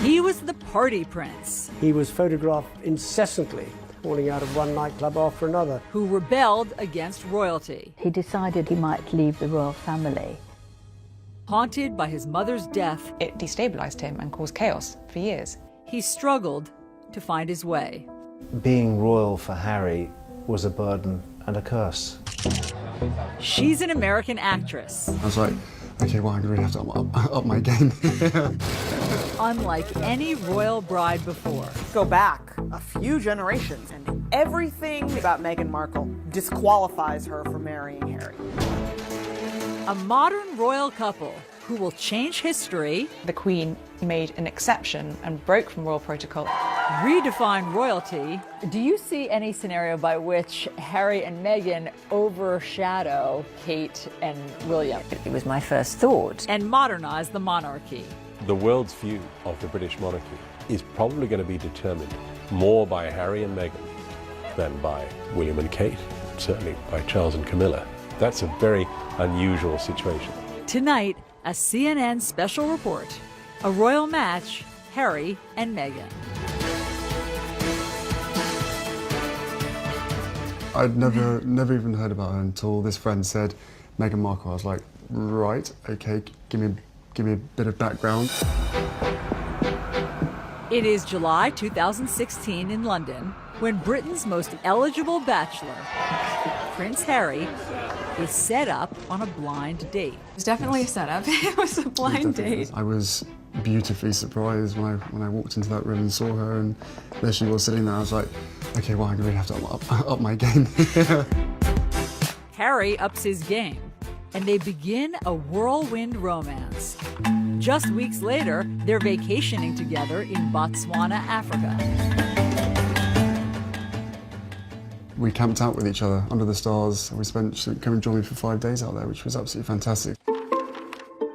He was the party prince. He was photographed incessantly, falling out of one nightclub after another. Who rebelled against royalty. He decided he might leave the royal family. Haunted by his mother's death, it destabilized him and caused chaos for years. He struggled to find his way. Being royal for Harry was a burden and a curse. She's an American actress. I was like, okay, well, I really have to up my game. Unlike any royal bride before. Go back a few generations, and everything about Meghan Markle disqualifies her from marrying Harry. A modern royal couple who will change history. The Queen made an exception and broke from royal protocol. Redefine royalty. Do you see any scenario by which Harry and Meghan overshadow Kate and William? It was my first thought. And modernize the monarchy. The world's view of the British monarchy is probably going to be determined more by Harry and Meghan than by William and Kate, certainly by Charles and Camilla. That's a very unusual situation. Tonight, a CNN special report, a royal match, Harry and Meghan. I'd never even heard about her until this friend said Meghan Markle. I was like, right, okay, give me a bit of background. It is July 2016 in London when Britain's most eligible bachelor, Prince Harry, is set up on a blind date. It was definitely a setup. It was a blind date. I was beautifully surprised when I walked into that room and saw her, and there she was sitting there. I was like, okay, well, I really have to up my game. Harry ups his game, and they begin a whirlwind romance. Just weeks later, they're vacationing together in Botswana, Africa. We camped out with each other under the stars. She came and joined me for 5 days out there, which was absolutely fantastic.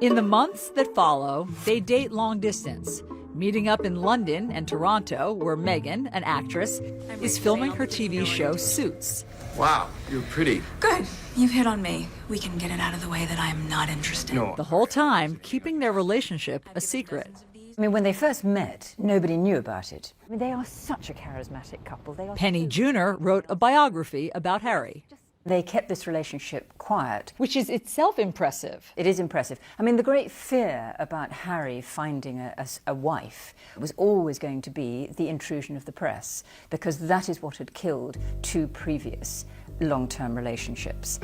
In the months that follow, they date long distance, meeting up in London and Toronto, where Meghan, an actress, is filming her TV show Suits. Wow, you're pretty. Good. You've hit on me. We can get it out of the way that I'm not interested. No. The whole time keeping their relationship a secret. I mean, when they first met, nobody knew about it. I mean, they are such a charismatic couple. Penny Junor wrote a biography about Harry. They kept this relationship quiet. Which is itself impressive. It is impressive. I mean, the great fear about Harry finding a wife was always going to be the intrusion of the press, because that is what had killed 2 previous long-term relationships.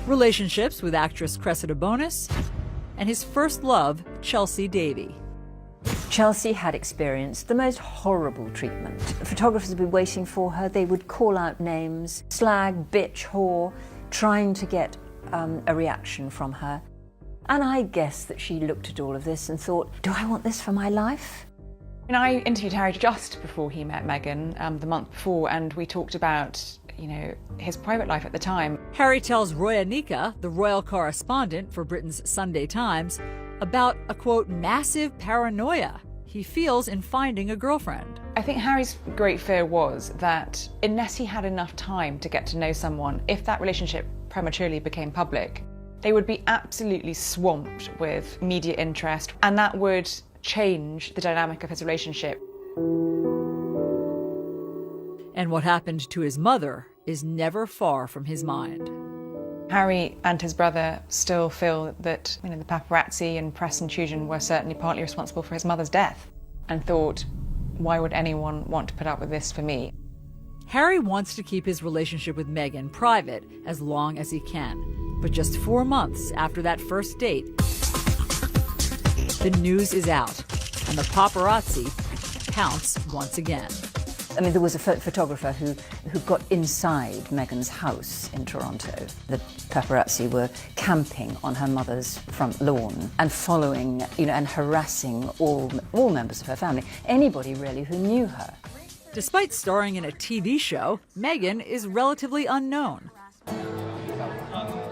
Relationships with actress Cressida Bonis and his first love, Chelsea Davy. Chelsea had experienced the most horrible treatment. Photographers would be waiting for her. They would call out names, slag, bitch, whore, trying to get a reaction from her. And I guess that she looked at all of this and thought, do I want this for my life? And I interviewed Harry just before he met Meghan, the month before, and we talked about, his private life at the time. Harry tells Roya Nika, the royal correspondent for Britain's Sunday Times, about a, quote, massive paranoia he feels in finding a girlfriend. I think Harry's great fear was that unless he had enough time to get to know someone, if that relationship prematurely became public, they would be absolutely swamped with media interest, and that would change the dynamic of his relationship. And what happened to his mother is never far from his mind. Harry and his brother still feel that the paparazzi and press intrusion were certainly partly responsible for his mother's death, and thought, why would anyone want to put up with this for me? Harry wants to keep his relationship with Meghan private as long as he can. But just 4 months after that first date, the news is out, and the paparazzi pounce once again. I mean, there was a photographer who got inside Meghan's house in Toronto. The paparazzi were camping on her mother's front lawn and following, and harassing all members of her family, anybody really who knew her. Despite starring in a TV show, Meghan is relatively unknown.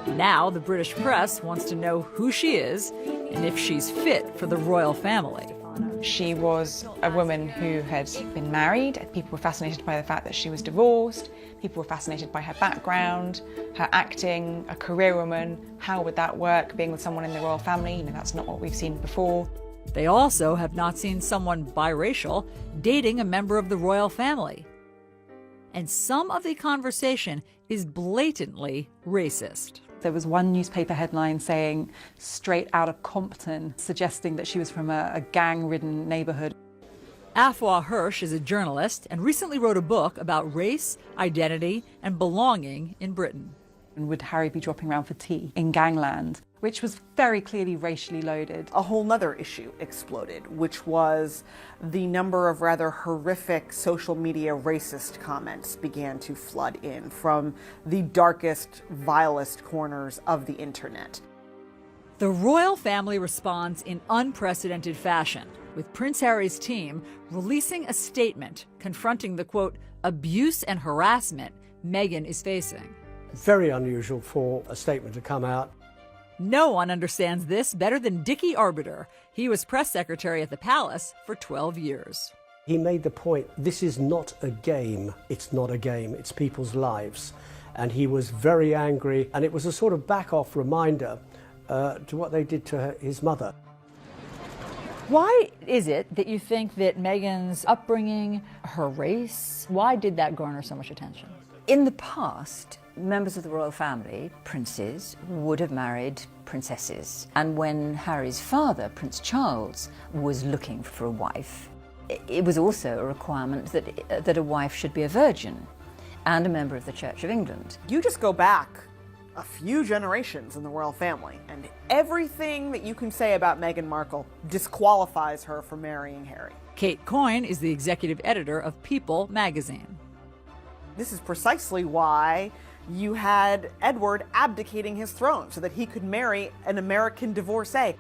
Now the British press wants to know who she is and if she's fit for the royal family. She was a woman who had been married. People were fascinated by the fact that she was divorced. People were fascinated by her background, her acting, a career woman. How would that work, being with someone in the royal family? That's not what we've seen before. They also have not seen someone biracial dating a member of the royal family. And some of the conversation is blatantly racist. There was one newspaper headline saying, "Straight out of Compton," suggesting that she was from a gang-ridden neighborhood. Afua Hirsch is a journalist and recently wrote a book about race, identity, and belonging in Britain. And would Harry be dropping around for tea in gangland, which was very clearly racially loaded. A whole nother issue exploded, which was the number of rather horrific social media racist comments began to flood in from the darkest, vilest corners of the internet. The royal family responds in unprecedented fashion, with Prince Harry's team releasing a statement confronting the, quote, abuse and harassment Meghan is facing. Very unusual for a statement to come out. No one understands this better than Dickie Arbiter. He was press secretary at the palace for 12 years. He made the point, this is not a game. It's not a game, it's people's lives. And he was very angry, and it was a sort of back-off reminder to what they did to his mother. Why is it that you think that Meghan's upbringing, her race, why did that garner so much attention? In the past, members of the royal family, princes, would have married princesses. And when Harry's father, Prince Charles, was looking for a wife, it was also a requirement that a wife should be a virgin and a member of the Church of England. You just go back a few generations in the royal family, and everything that you can say about Meghan Markle disqualifies her from marrying Harry. Kate Coyne is the executive editor of People magazine. This is precisely why you had Edward abdicating his throne so that he could marry an American divorcee.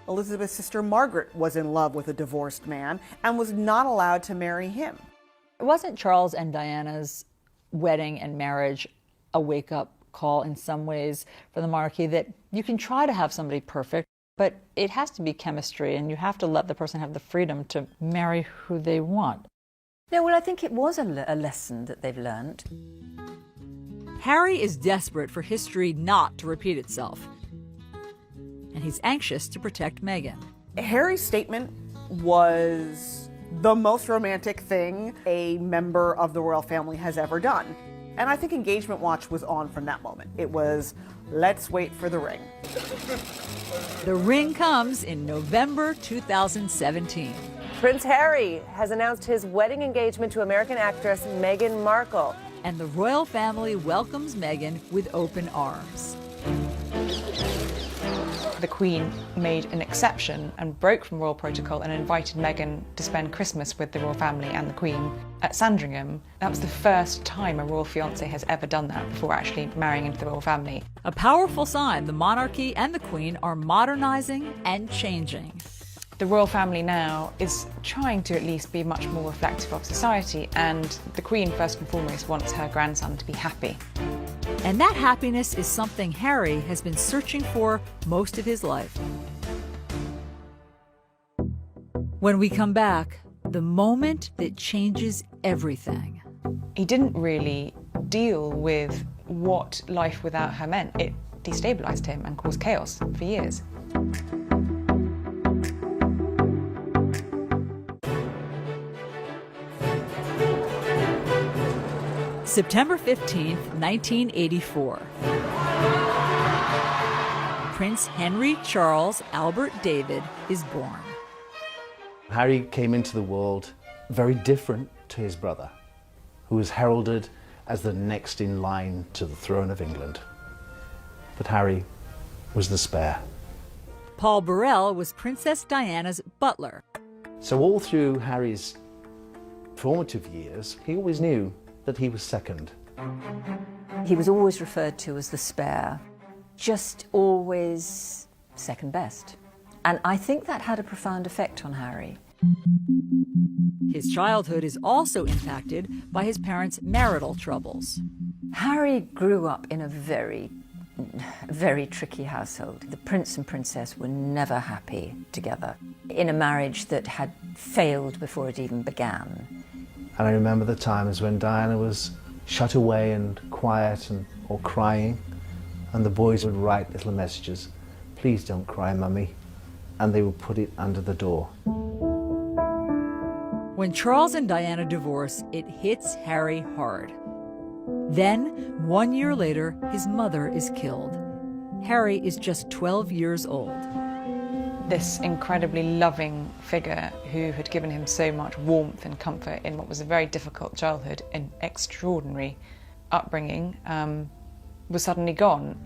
Elizabeth's sister Margaret was in love with a divorced man and was not allowed to marry him. Wasn't Charles and Diana's wedding and marriage a wake-up call in some ways for the monarchy, that you can try to have somebody perfect, but it has to be chemistry and you have to let the person have the freedom to marry who they want? No, well, I think it was a lesson that they've learned. Harry is desperate for history not to repeat itself, and he's anxious to protect Meghan. Harry's statement was the most romantic thing a member of the royal family has ever done. And I think Engagement Watch was on from that moment. It was, let's wait for the ring. The ring comes in November 2017. Prince Harry has announced his wedding engagement to American actress Meghan Markle. And the royal family welcomes Meghan with open arms. The Queen made an exception and broke from royal protocol and invited Meghan to spend Christmas with the royal family and the Queen at Sandringham. That was the first time a royal fiancé has ever done that before actually marrying into the royal family. A powerful sign the monarchy and the Queen are modernizing and changing. The royal family now is trying to at least be much more reflective of society, and the Queen, first and foremost, wants her grandson to be happy. And that happiness is something Harry has been searching for most of his life. When we come back, the moment that changes everything. He didn't really deal with what life without her meant. It destabilized him and caused chaos for years. September 15th, 1984. Prince Henry Charles Albert David is born. Harry came into the world very different to his brother, who was heralded as the next in line to the throne of England. But Harry was the spare. Paul Burrell was Princess Diana's butler. So all through Harry's formative years, he always knew that he was second. He was always referred to as the spare, just always second best. And I think that had a profound effect on Harry. His childhood is also impacted by his parents' marital troubles. Harry grew up in a very tricky household. The prince and princess were never happy together, in a marriage that had failed before it even began. And I remember the times when Diana was shut away and quiet or crying, and the boys would write little messages. "Please don't cry, Mummy. and they would put it under the door. When Charles and Diana divorce, it hits Harry hard. Then, 1 year later, his mother is killed. Harry is just 12 years old. This incredibly loving figure who had given him so much warmth and comfort in what was a very difficult childhood and extraordinary upbringing was suddenly gone.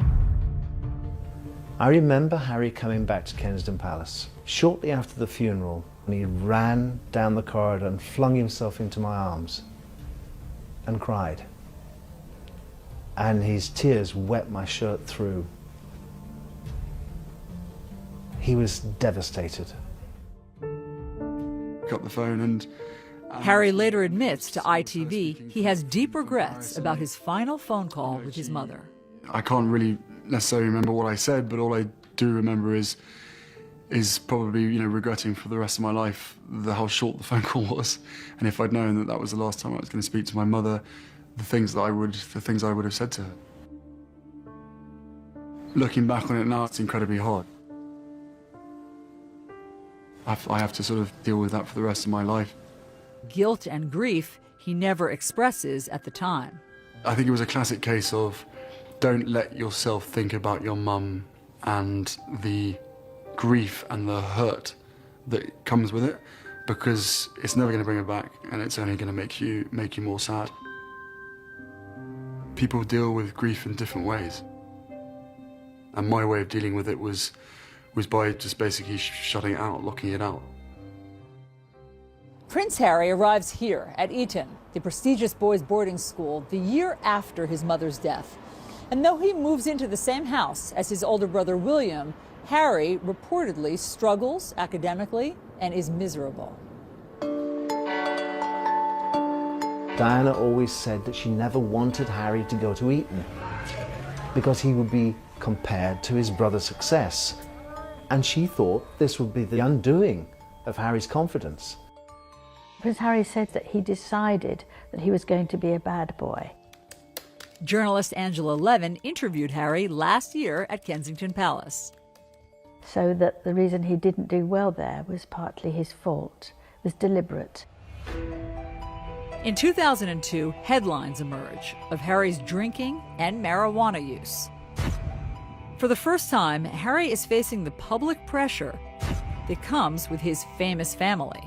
I remember Harry coming back to Kensington Palace shortly after the funeral, and he ran down the corridor and flung himself into my arms and cried. And his tears wet my shirt through. He was devastated. Got the phone and... Harry later admits to ITV he has deep regrets about his final phone call with his mother. I can't really necessarily remember what I said, but all I do remember is probably, regretting for the rest of my life how short the phone call was. And if I'd known that that was the last time I was going to speak to my mother, the things I would have said to her. Looking back on it now, it's incredibly hard. I have to sort of deal with that for the rest of my life. Guilt and grief he never expresses at the time. I think it was a classic case of don't let yourself think about your mum and the grief and the hurt that comes with it, because it's never going to bring her back, and it's only going to make you more sad. People deal with grief in different ways, and my way of dealing with it was by just basically shutting it out, locking it out. Prince Harry arrives here at Eton, the prestigious boys' boarding school, the year after his mother's death. And though he moves into the same house as his older brother William, Harry reportedly struggles academically and is miserable. Diana always said that she never wanted Harry to go to Eton because he would be compared to his brother's success. And she thought this would be the undoing of Harry's confidence. Prince Harry said that he decided that he was going to be a bad boy. Journalist Angela Levin interviewed Harry last year at Kensington Palace. So that the reason he didn't do well there was partly his fault, it was deliberate. In 2002, headlines emerge of Harry's drinking and marijuana use. For the first time, Harry is facing the public pressure that comes with his famous family.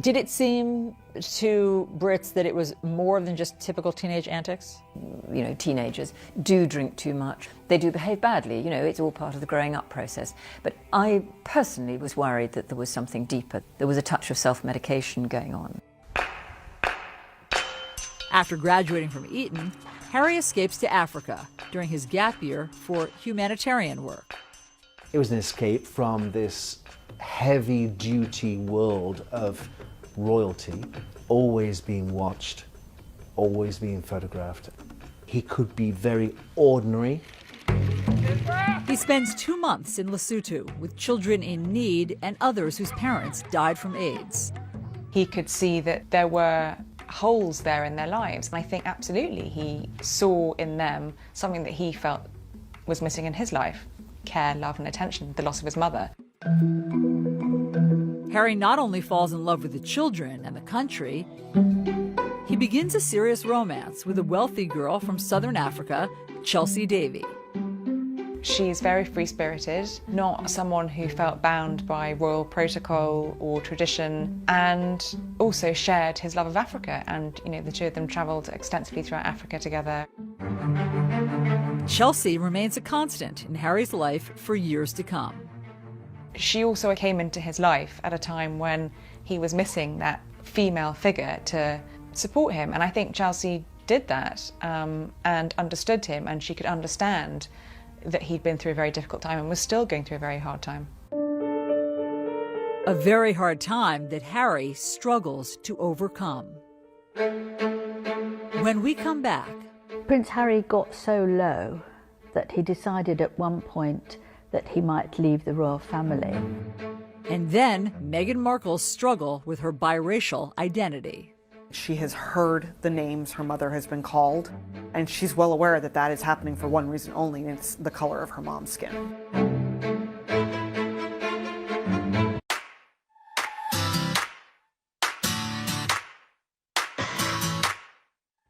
Did it seem to Brits that it was more than just typical teenage antics? Teenagers do drink too much. They do behave badly, it's all part of the growing up process. But I personally was worried that there was something deeper. There was a touch of self-medication going on. After graduating from Eton, Harry escapes to Africa during his gap year for humanitarian work. It was an escape from this heavy-duty world of royalty, always being watched, always being photographed. He could be very ordinary. He spends 2 months in Lesotho with children in need and others whose parents died from AIDS. He could see that there were holes there in their lives. And I think absolutely he saw in them something that he felt was missing in his life: care, love and attention, the loss of his mother. Harry not only falls in love with the children and the country, he begins a serious romance with a wealthy girl from southern Africa, Chelsea Davy. She's very free-spirited, not someone who felt bound by royal protocol or tradition, and also shared his love of Africa. And, the two of them travelled extensively throughout Africa together. Chelsea remains a constant in Harry's life for years to come. She also came into his life at a time when he was missing that female figure to support him. And I think Chelsea did that and understood him, and she could understand that he'd been through a very difficult time and was still going through a very hard time. A very hard time that Harry struggles to overcome. When we come back... Prince Harry got so low that he decided at one point that he might leave the royal family. And then Meghan Markle's struggle with her biracial identity. She has heard the names her mother has been called, and she's well aware that that is happening for one reason only, and it's the color of her mom's skin.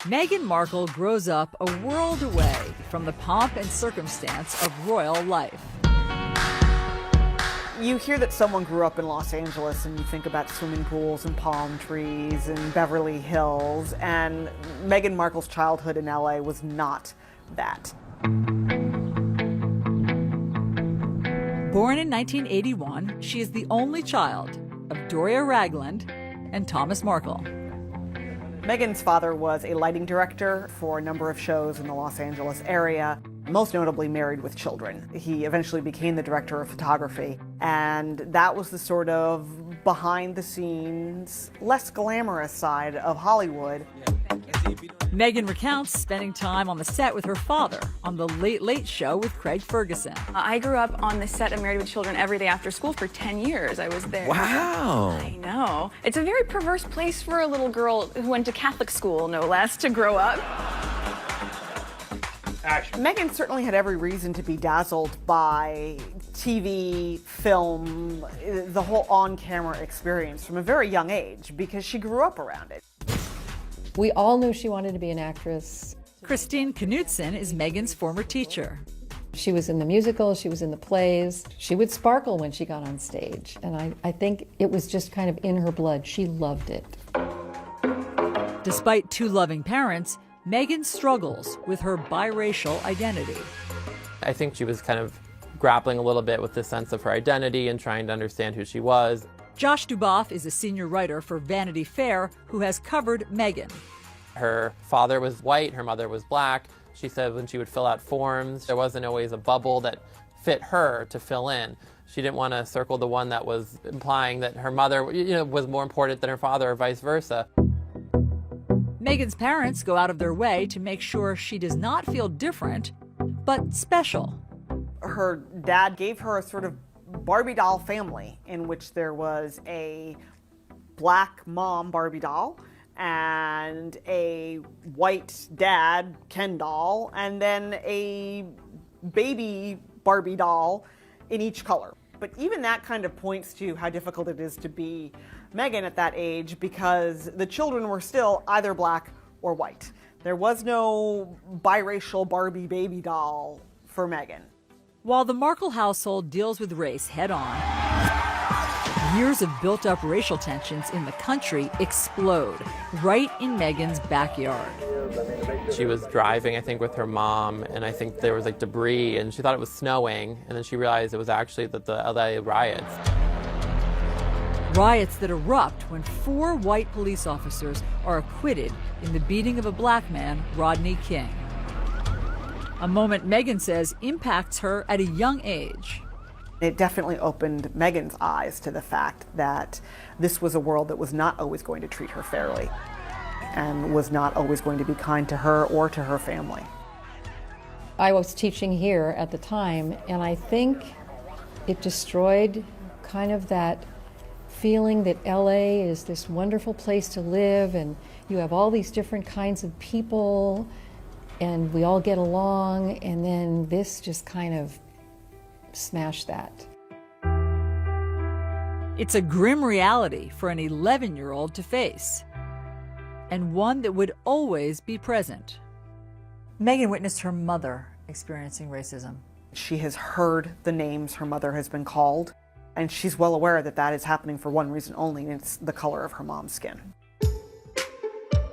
Meghan Markle grows up a world away from the pomp and circumstance of royal life. You hear that someone grew up in Los Angeles and you think about swimming pools and palm trees and Beverly Hills, and Meghan Markle's childhood in LA was not that. Born in 1981, she is the only child of Doria Ragland and Thomas Markle. Meghan's father was a lighting director for a number of shows in the Los Angeles area, most notably Married with Children. He eventually became the director of photography, and that was the sort of behind-the-scenes, less glamorous side of Hollywood. Meghan recounts spending time on the set with her father on The Late Late Show with Craig Ferguson. I grew up on the set of Married with Children every day after school for 10 years. I was there. Wow. I know. It's a very perverse place for a little girl who went to Catholic school, no less, to grow up. Meghan certainly had every reason to be dazzled by TV, film, the whole on-camera experience from a very young age because she grew up around it. We all knew she wanted to be an actress. Christine Knutson is Meghan's former teacher. She was in the musicals, she was in the plays. She would sparkle when she got on stage, and I think it was just kind of in her blood. She loved it. Despite two loving parents, Meghan struggles with her biracial identity. I think she was kind of grappling a little bit with the sense of her identity and trying to understand who she was. Josh Duboff is a senior writer for Vanity Fair who has covered Meghan. Her father was white, her mother was black. She said when she would fill out forms, there wasn't always a bubble that fit her to fill in. She didn't want to circle the one that was implying that her mother, was more important than her father or vice versa. Meghan's parents go out of their way to make sure she does not feel different, but special. Her dad gave her a sort of Barbie doll family in which there was a black mom Barbie doll and a white dad Ken doll and then a baby Barbie doll in each color. But even that kind of points to how difficult it is to be Meghan at that age because the children were still either black or white. There was no biracial Barbie baby doll for Meghan. While the Markle household deals with race head-on, years of built-up racial tensions in the country explode right in Meghan's backyard. She was driving, I think, with her mom, and I think there was like debris, and she thought it was snowing, and then she realized it was actually the LA riots. Riots that erupt when 4 white police officers are acquitted in the beating of a black man, Rodney King. A moment Meghan says impacts her at a young age. It definitely opened Meghan's eyes to the fact that this was a world that was not always going to treat her fairly and was not always going to be kind to her or to her family. I was teaching here at the time, and I think it destroyed kind of that feeling that LA is this wonderful place to live and you have all these different kinds of people and we all get along, and then this just kind of smashed that. It's a grim reality for an 11-year-old to face, and one that would always be present. Meghan witnessed her mother experiencing racism. She has heard the names her mother has been called, and she's well aware that that is happening for one reason only, and it's the color of her mom's skin.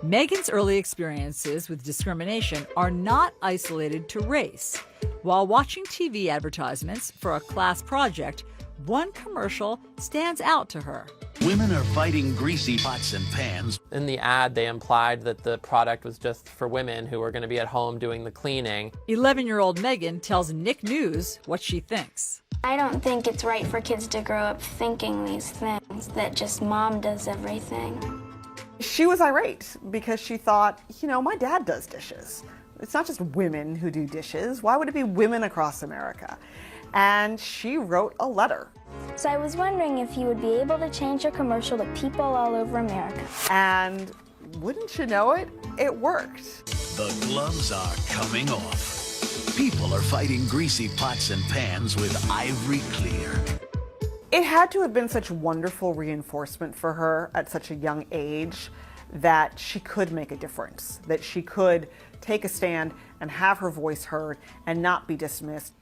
Meghan's early experiences with discrimination are not isolated to race. While watching TV advertisements for a class project, one commercial stands out to her. Women are fighting greasy pots and pans. In the ad, they implied that the product was just for women who were going to be at home doing the cleaning. 11-year-old Meghan tells Nick News what she thinks. I don't think it's right for kids to grow up thinking these things, that just mom does everything. She was irate because she thought, my dad does dishes. It's not just women who do dishes. Why would it be women across America? And she wrote a letter. So I was wondering if you would be able to change your commercial to people all over America. And wouldn't you know it, it worked. The gloves are coming off. People are fighting greasy pots and pans with Ivory Clear. It had to have been such wonderful reinforcement for her at such a young age that she could make a difference, that she could take a stand and have her voice heard and not be dismissed.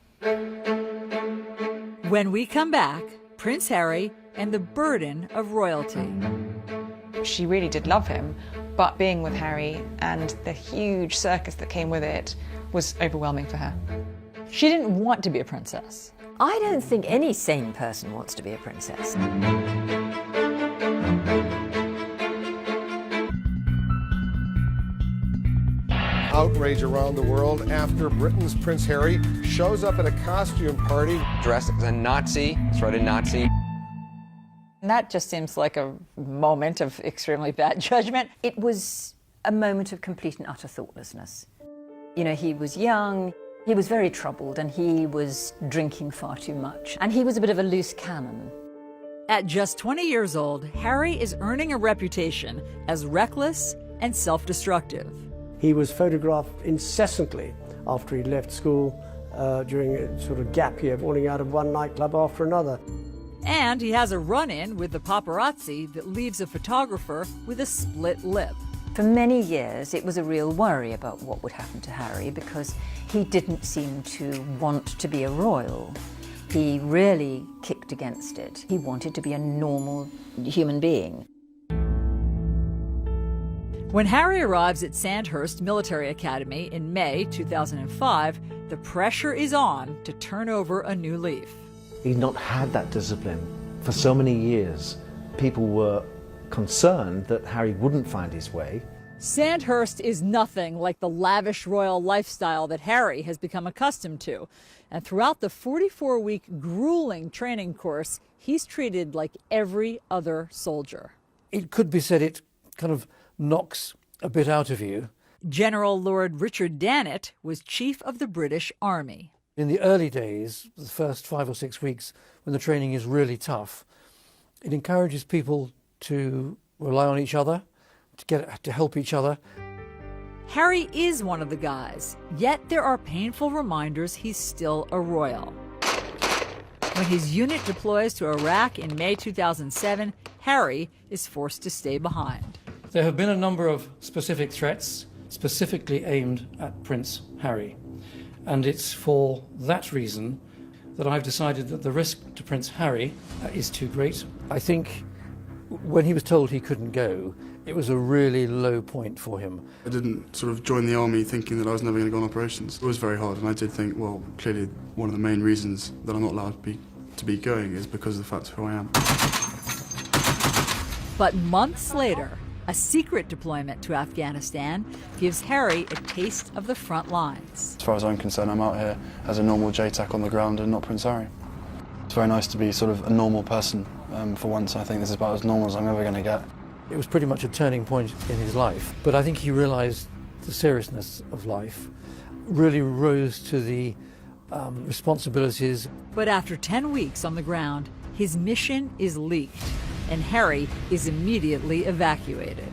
When we come back, Prince Harry and the burden of royalty. She really did love him, but being with Harry and the huge circus that came with it was overwhelming for her. She didn't want to be a princess. I don't think any sane person wants to be a princess. Outrage around the world after Britain's Prince Harry shows up at a costume party. Dressed as a Nazi, sort of Nazi. And that just seems like a moment of extremely bad judgment. It was a moment of complete and utter thoughtlessness. You know, he was young, he was very troubled, and he was drinking far too much. And he was a bit of a loose cannon. At just 20 years old, Harry is earning a reputation as reckless and self-destructive. He was photographed incessantly after he left school during a sort of gap year, falling out of one nightclub after another. And he has a run-in with the paparazzi that leaves a photographer with a split lip. For many years, it was a real worry about what would happen to Harry because he didn't seem to want to be a royal. He really kicked against it. He wanted to be a normal human being. When Harry arrives at Sandhurst Military Academy in May 2005, the pressure is on to turn over a new leaf. He'd not had that discipline for so many years. People were concerned that Harry wouldn't find his way. Sandhurst is nothing like the lavish royal lifestyle that Harry has become accustomed to. And throughout the 44-week grueling training course, he's treated like every other soldier. It could be said it kind of knocks a bit out of you. General Lord Richard Dannatt was chief of the British Army. In the early days, the first 5 or 6 weeks, when the training is really tough, it encourages people to rely on each other, to help each other. Harry is one of the guys, yet there are painful reminders he's still a royal. When his unit deploys to Iraq in May 2007, Harry is forced to stay behind. There have been a number of specific threats, specifically aimed at Prince Harry. And it's for that reason that I've decided that the risk to Prince Harry is too great. I think when he was told he couldn't go, it was a really low point for him. I didn't sort of join the army thinking that I was never going to go on operations. It was very hard, and I did think, well, clearly one of the main reasons that I'm not allowed to be going is because of the fact of who I am. But months later, a secret deployment to Afghanistan gives Harry a taste of the front lines. As far as I'm concerned, I'm out here as a normal JTAC on the ground and not Prince Harry. It's very nice to be sort of a normal person for once. I think this is about as normal as I'm ever going to get. It was pretty much a turning point in his life, but I think he realised the seriousness of life, really rose to the responsibilities. But after 10 weeks on the ground, his mission is leaked, and Harry is immediately evacuated.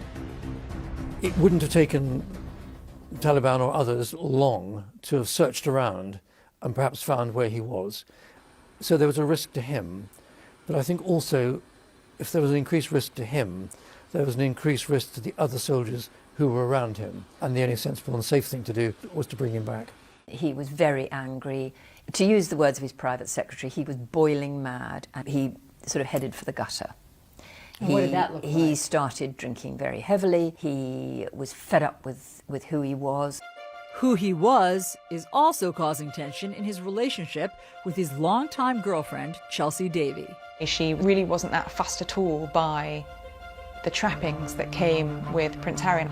It wouldn't have taken Taliban or others long to have searched around and perhaps found where he was. So there was a risk to him, but I think also if there was an increased risk to him, there was an increased risk to the other soldiers who were around him, and the only sensible and safe thing to do was to bring him back. He was very angry. To use the words of his private secretary, he was boiling mad, and he sort of headed for the gutter. What did that look like? He started drinking very heavily. He was fed up with who he was. Who he was is also causing tension in his relationship with his longtime girlfriend, Chelsea Davy. She really wasn't that fussed at all by the trappings that came with Prince Harry.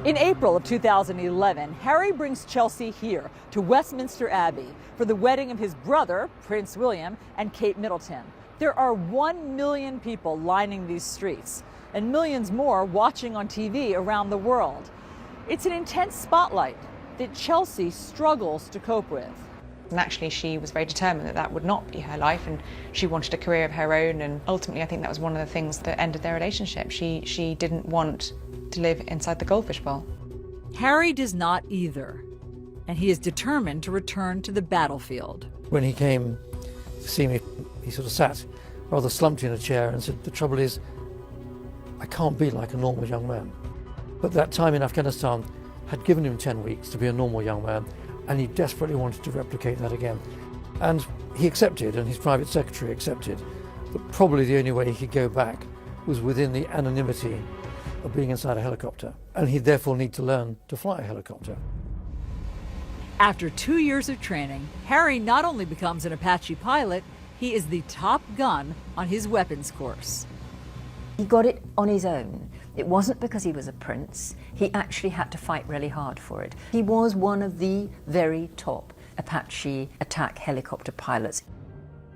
In April of 2011, Harry brings Chelsea here to Westminster Abbey for the wedding of his brother, Prince William, and Kate Middleton. There are 1 million people lining these streets, and millions more watching on TV around the world. It's an intense spotlight that Chelsea struggles to cope with. And actually, she was very determined that that would not be her life, and she wanted a career of her own, and ultimately I think that was one of the things that ended their relationship. She didn't want to live inside the goldfish bowl. Harry does not either, and he is determined to return to the battlefield. When he came to see me, he sort of sat rather slumped in a chair and said, "The trouble is, I can't be like a normal young man. But that time in Afghanistan had given him 10 weeks to be a normal young man, and he desperately wanted to replicate that again. And he accepted, and his private secretary accepted, that probably the only way he could go back was within the anonymity of being inside a helicopter. And he'd therefore need to learn to fly a helicopter. After 2 years of training, Harry not only becomes an Apache pilot, he is the top gun on his weapons course. He got it on his own. It wasn't because he was a prince. He actually had to fight really hard for it. He was one of the very top Apache attack helicopter pilots.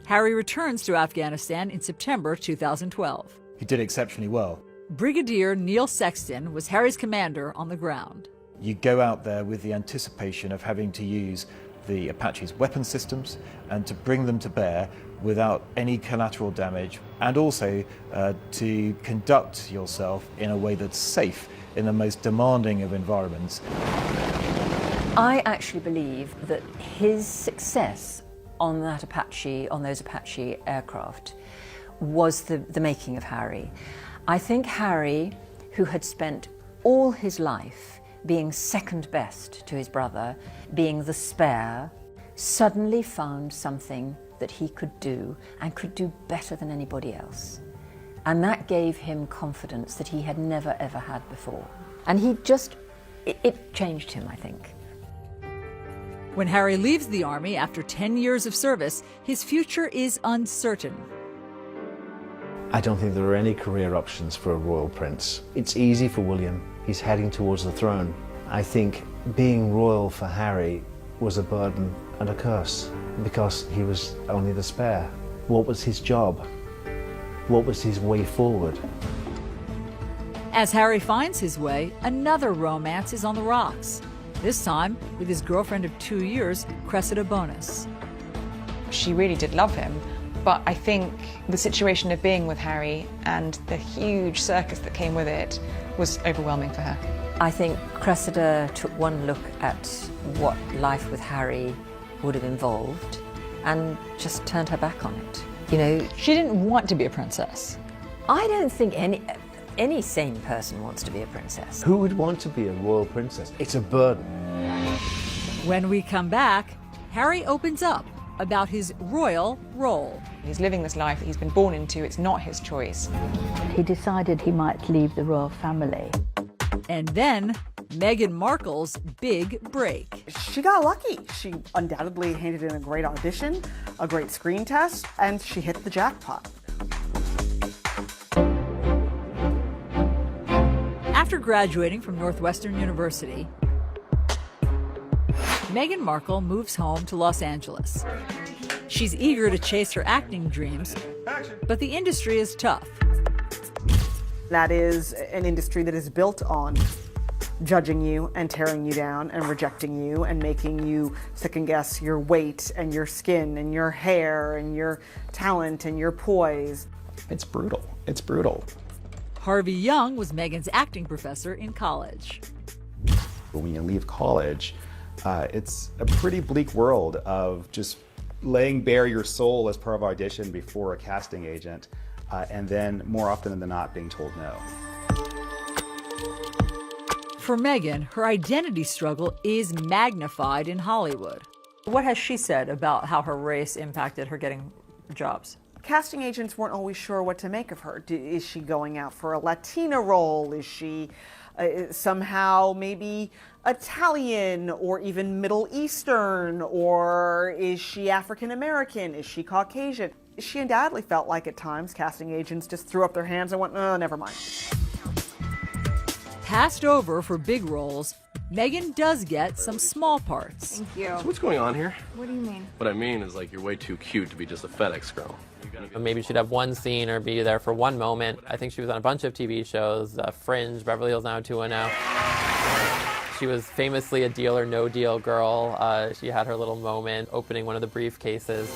Harry returns to Afghanistan in September 2012. He did exceptionally well. Brigadier Neil Sexton was Harry's commander on the ground. You go out there with the anticipation of having to use the Apache's weapon systems and to bring them to bear without any collateral damage, and also to conduct yourself in a way that's safe in the most demanding of environments. I actually believe that his success on those Apache aircraft was the making of Harry. I think Harry, who had spent all his life being second best to his brother, being the spare, suddenly found something that he could do and could do better than anybody else. And that gave him confidence that he had never ever had before. And it changed him, I think. When Harry leaves the army after 10 years of service, his future is uncertain. I don't think there are any career options for a royal prince. It's easy for William. He's heading towards the throne. I think being royal for Harry was a burden and a curse because he was only the spare. What was his job? What was his way forward? As Harry finds his way, another romance is on the rocks. This time with his girlfriend of 2 years, Cressida Bonus. She really did love him, but I think the situation of being with Harry and the huge circus that came with it was overwhelming for her. I think Cressida took one look at what life with Harry would have involved and just turned her back on it. You know, she didn't want to be a princess. I don't think any sane person wants to be a princess. Who would want to be a royal princess? It's a burden. When we come back, Harry opens up about his royal role. He's living this life that he's been born into. It's not his choice. He decided he might leave the royal family. And then Meghan Markle's big break. She got lucky. She undoubtedly handed in a great audition, a great screen test, and she hit the jackpot. After graduating from Northwestern University, Meghan Markle moves home to Los Angeles. She's eager to chase her acting dreams, but the industry is tough. That is an industry that is built on judging you and tearing you down and rejecting you and making you second guess your weight and your skin and your hair and your talent and your poise. It's brutal. It's brutal. Harvey Young was Meghan's acting professor in college. When you leave college, it's a pretty bleak world of just laying bare your soul as part of audition before a casting agent, and then more often than not being told no. For Meghan, her identity struggle is magnified in Hollywood. What has she said about how her race impacted her getting jobs? Casting agents weren't always sure what to make of her. Is she going out for a Latina role? Is she somehow maybe Italian or even Middle Eastern? Or is she African American? Is she Caucasian? She undoubtedly felt like at times casting agents just threw up their hands and went, oh, never mind. Passed over for big roles, Meghan does get some small parts. Thank you. So what's going on here? What do you mean? What I mean is, like, you're way too cute to be just a FedEx girl. Maybe she'd have one scene or be there for one moment. I think she was on a bunch of TV shows, Fringe, Beverly Hills 90210. She was famously a deal or no deal girl. She had her little moment opening one of the briefcases.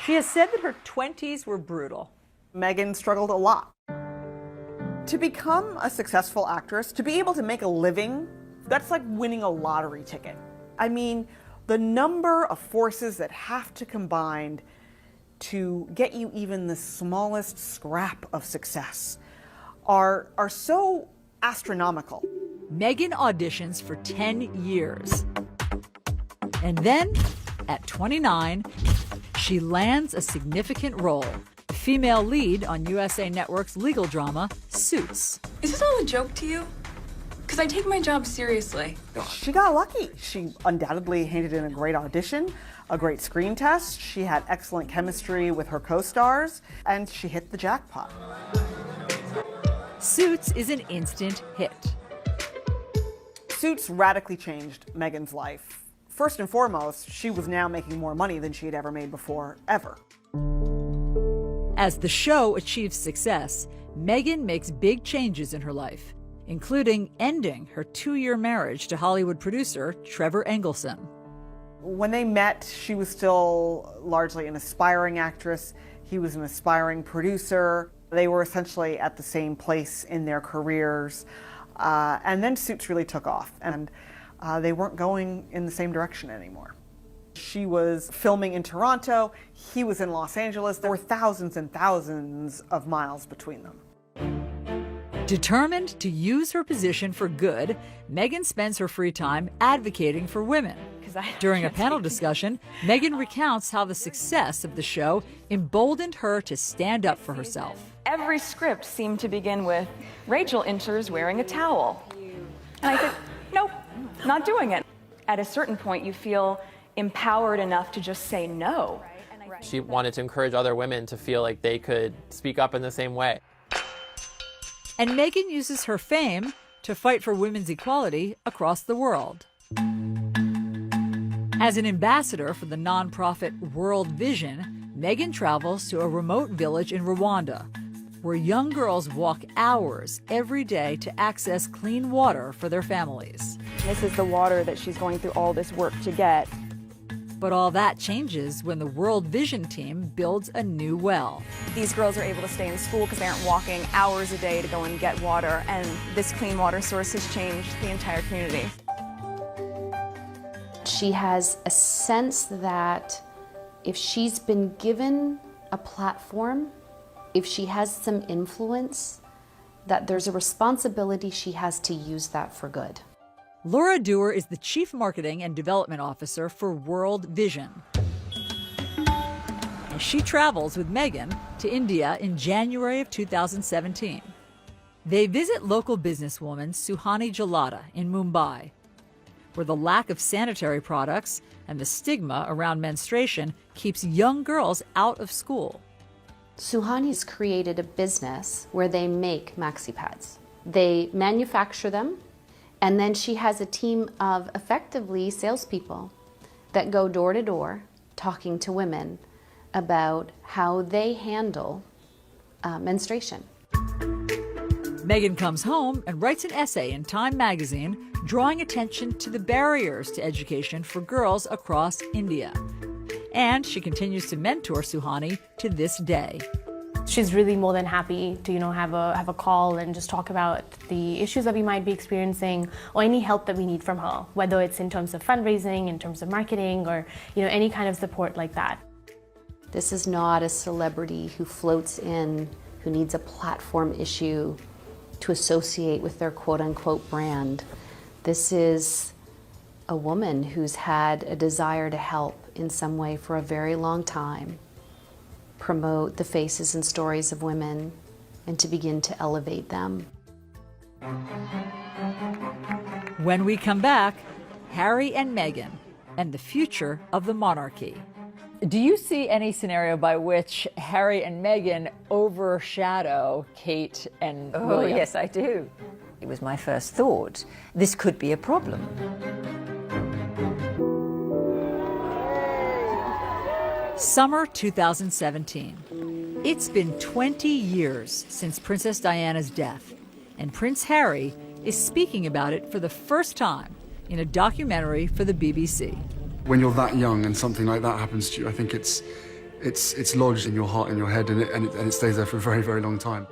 She has said that her 20s were brutal. Meghan struggled a lot. To become a successful actress, to be able to make a living, that's like winning a lottery ticket. I mean, the number of forces that have to combine to get you even the smallest scrap of success are so astronomical. Meghan auditions for 10 years. And then, at 29, she lands a significant role. Female lead on USA Network's legal drama, Suits. Is this all a joke to you? Because I take my job seriously. She got lucky. She undoubtedly handed in a great audition, a great screen test. She had excellent chemistry with her co-stars, and she hit the jackpot. Suits is an instant hit. Suits radically changed Meghan's life. First and foremost, she was now making more money than she had ever made before, ever. As the show achieves success, Meghan makes big changes in her life, including ending her 2-year marriage to Hollywood producer Trevor Engelson. When they met, she was still largely an aspiring actress. He was an aspiring producer. They were essentially at the same place in their careers. And then Suits really took off, and they weren't going in the same direction anymore. She was filming in Toronto, he was in Los Angeles. There were thousands and thousands of miles between them. Determined to use her position for good, Meghan spends her free time advocating for women. During a panel discussion, Meghan recounts how the success of the show emboldened her to stand up for herself. Every script seemed to begin with, Rachel enters wearing a towel. And I said, nope, not doing it. At a certain point, you feel empowered enough to just say no. She wanted to encourage other women to feel like they could speak up in the same way. And Meghan uses her fame to fight for women's equality across the world. As an ambassador for the nonprofit World Vision, Meghan travels to a remote village in Rwanda, where young girls walk hours every day to access clean water for their families. This is the water that she's going through all this work to get. But all that changes when the World Vision team builds a new well. These girls are able to stay in school because they aren't walking hours a day to go and get water, and this clean water source has changed the entire community. She has a sense that if she's been given a platform, if she has some influence, that there's a responsibility she has to use that for good. Laura Dewar is the Chief Marketing and Development Officer for World Vision. And she travels with Meghan to India in January of 2017. They visit local businesswoman Suhani Jalata in Mumbai, where the lack of sanitary products and the stigma around menstruation keeps young girls out of school. Suhani's created a business where they make maxi pads. They manufacture them, and then she has a team of effectively salespeople that go door to door talking to women about how they handle menstruation. Meghan comes home and writes an essay in Time magazine drawing attention to the barriers to education for girls across India. And she continues to mentor Suhani to this day. She's really more than happy to, have a call and just talk about the issues that we might be experiencing or any help that we need from her, whether it's in terms of fundraising, in terms of marketing, or any kind of support like that. This is not a celebrity who floats in, who needs a platform issue to associate with their quote-unquote brand. This is a woman who's had a desire to help in some way for a very long time, promote the faces and stories of women, and to begin to elevate them. When we come back, Harry and Meghan and the future of the monarchy. Do you see any scenario by which Harry and Meghan overshadow Kate and William? Oh, yes, I do. It was my first thought. This could be a problem. Summer 2017. It's been 20 years since Princess Diana's death, and Prince Harry is speaking about it for the first time in a documentary for the BBC. When you're that young and something like that happens to you, I think it's lodged in your heart and your head, and it stays there for a very, very long time.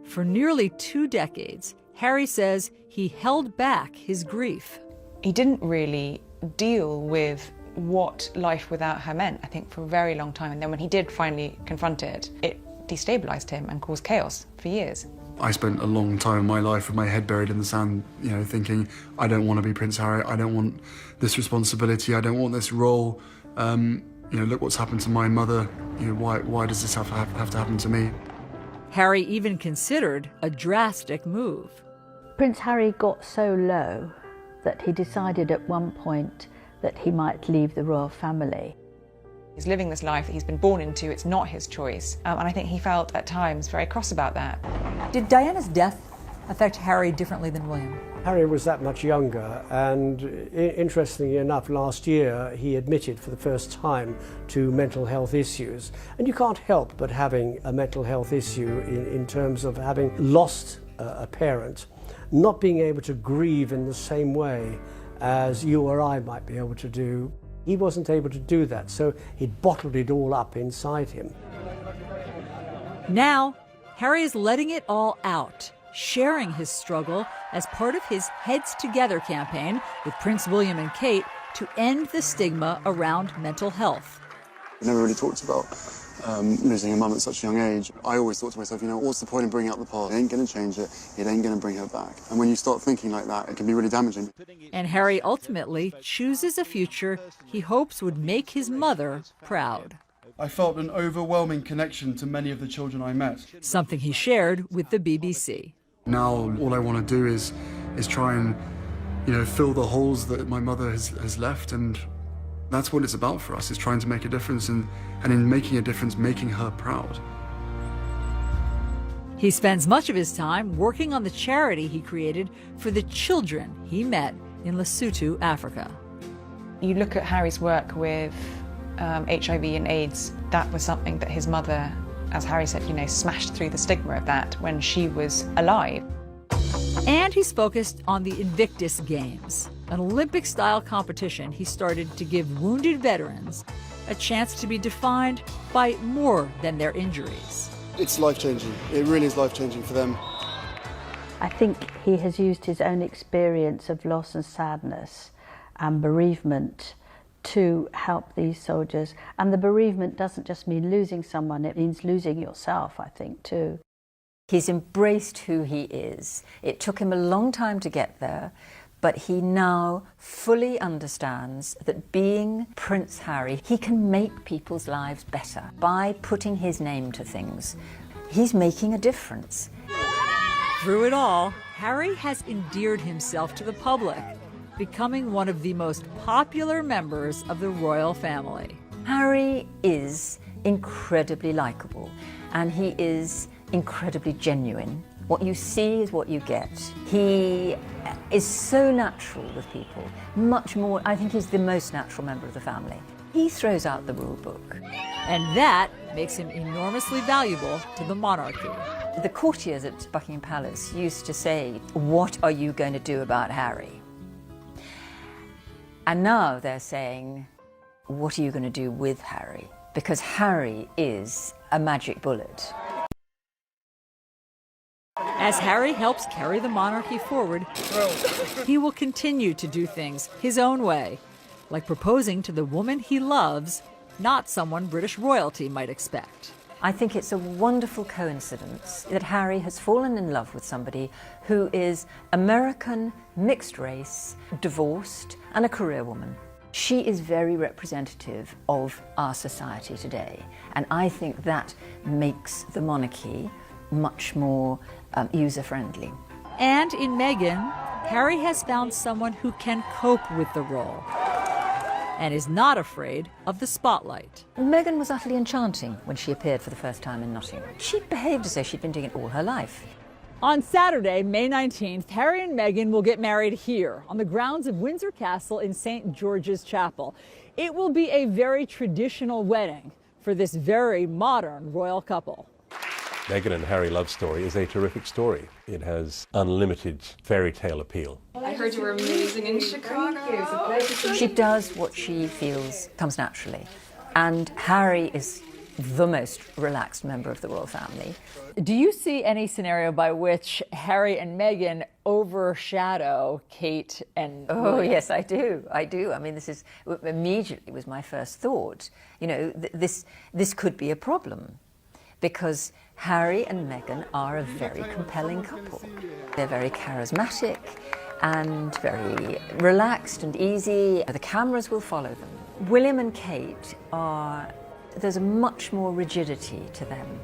For nearly 2 decades, Harry says he held back his grief. He didn't really deal with what life without her meant, I think, for a very long time. And then when he did finally confront it, it destabilised him and caused chaos for years. I spent a long time in my life with my head buried in the sand, you know, thinking, I don't want to be Prince Harry, I don't want this responsibility, I don't want this role. You know, look what's happened to my mother, you know, why does this have to happen to me? Harry even considered a drastic move. Prince Harry got so low that he decided at one point that he might leave the royal family. He's living this life that he's been born into, it's not his choice. And I think he felt at times very cross about that. Did Diana's death affect Harry differently than William? Harry was that much younger, and interestingly enough, last year he admitted for the first time to mental health issues. And you can't help but having a mental health issue in terms of having lost a parent, not being able to grieve in the same way as you or I might be able to do. He wasn't able to do that, so he'd bottled it all up inside him. Now, Harry is letting it all out, sharing his struggle as part of his Heads Together campaign with Prince William and Kate to end the stigma around mental health. We never really talked about losing a mum at such a young age. I always thought to myself, you know, what's the point in bringing up the past? It ain't going to change it. It ain't going to bring her back. And when you start thinking like that, it can be really damaging. And Harry ultimately chooses a future he hopes would make his mother proud. I felt an overwhelming connection to many of the children I met. Something he shared with the BBC. Now all I want to do is try and, you know, fill the holes that my mother has left, and that's what it's about for us, is trying to make a difference, and in making a difference, making her proud. He spends much of his time working on the charity he created for the children he met in Lesotho, Africa. You look at Harry's work with HIV and AIDS, that was something that his mother, as Harry said, you know, smashed through the stigma of that when she was alive. And he's focused on the Invictus Games, an Olympic-style competition he started to give wounded veterans a chance to be defined by more than their injuries. It's life-changing. It really is life-changing for them. I think he has used his own experience of loss and sadness and bereavement to help these soldiers. And the bereavement doesn't just mean losing someone, it means losing yourself, I think, too. He's embraced who he is. It took him a long time to get there, but he now fully understands that being Prince Harry, he can make people's lives better by putting his name to things. He's making a difference. Through it all, Harry has endeared himself to the public, becoming one of the most popular members of the royal family. Harry is incredibly likable, and he is incredibly genuine. What you see is what you get. He is so natural with people, much more, I think he's the most natural member of the family. He throws out the rule book. And that makes him enormously valuable to the monarchy. The courtiers at Buckingham Palace used to say, "What are you going to do about Harry?" And now they're saying, "What are you going to do with Harry?" Because Harry is a magic bullet. As Harry helps carry the monarchy forward, he will continue to do things his own way, like proposing to the woman he loves, not someone British royalty might expect. I think it's a wonderful coincidence that Harry has fallen in love with somebody who is American, mixed race, divorced, and a career woman. She is very representative of our society today, and I think that makes the monarchy much more user-friendly. And in Meghan, Harry has found someone who can cope with the role and is not afraid of the spotlight. Meghan was utterly enchanting when she appeared for the first time in Nottingham. She behaved as though she'd been doing it all her life. On Saturday, May 19th, Harry and Meghan will get married here on the grounds of Windsor Castle in St. George's Chapel. It will be a very traditional wedding for this very modern royal couple. Meghan and Harry love story is a terrific story. It has unlimited fairy tale appeal. I heard you were amazing in Chicago. She does what she feels comes naturally. And Harry is the most relaxed member of the royal family. Do you see any scenario by which Harry and Meghan overshadow Kate and Oh, William? yes, I do. I do. I mean, this is immediately was my first thought. You know, this could be a problem because Harry and Meghan are a very compelling couple. They're very charismatic and very relaxed and easy. The cameras will follow them. William and Kate there's a much more rigidity to them,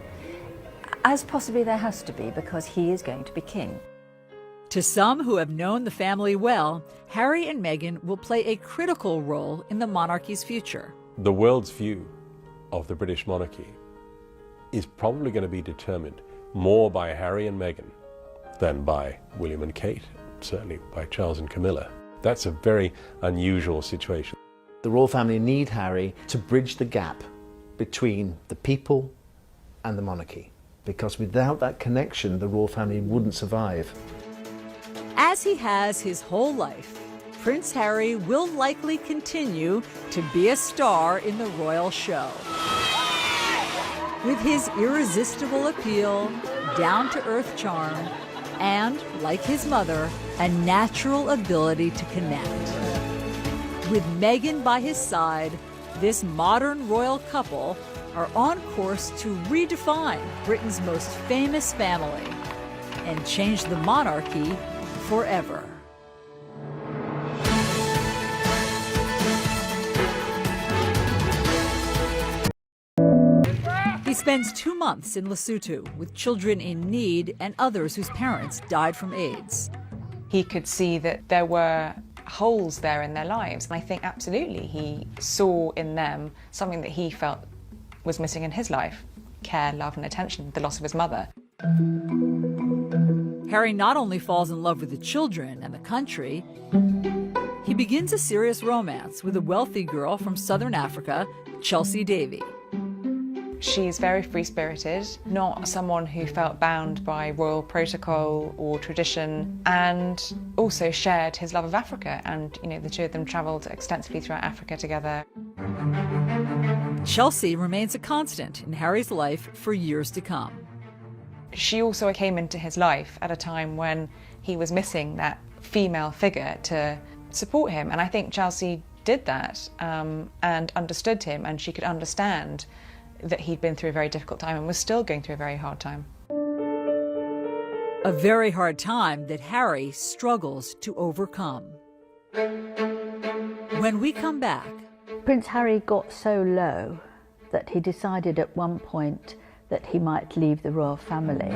as possibly there has to be because he is going to be king. To some who have known the family well, Harry and Meghan will play a critical role in the monarchy's future. The world's view of the British monarchy is probably going to be determined more by Harry and Meghan than by William and Kate, certainly by Charles and Camilla. That's a very unusual situation. The royal family need Harry to bridge the gap between the people and the monarchy, because without that connection, the royal family wouldn't survive. As he has his whole life, Prince Harry will likely continue to be a star in the royal show. With his irresistible appeal, down-to-earth charm, and, like his mother, a natural ability to connect. With Meghan by his side, this modern royal couple are on course to redefine Britain's most famous family and change the monarchy forever. He spends 2 months in Lesotho with children in need and others whose parents died from AIDS. He could see that there were holes there in their lives, and I think absolutely he saw in them something that he felt was missing in his life: care, love and attention, the loss of his mother. Harry not only falls in love with the children and the country, he begins a serious romance with a wealthy girl from southern Africa, Chelsea Davy. She's very free-spirited, not someone who felt bound by royal protocol or tradition, and also shared his love of Africa. And, you know, the two of them travelled extensively throughout Africa together. Chelsea remains a constant in Harry's life for years to come. She also came into his life at a time when he was missing that female figure to support him. And I think Chelsea did that and understood him, and she could understand that he'd been through a very difficult time and was still going through a very hard time. A very hard time that Harry struggles to overcome. When we come back, Prince Harry got so low that he decided at one point that he might leave the royal family.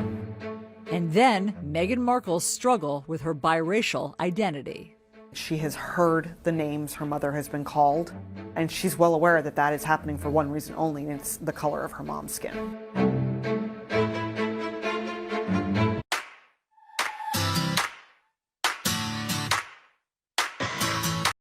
And then Meghan Markle's struggle with her biracial identity. She has heard the names her mother has been called, and she's well aware that that is happening for one reason only, and it's the color of her mom's skin.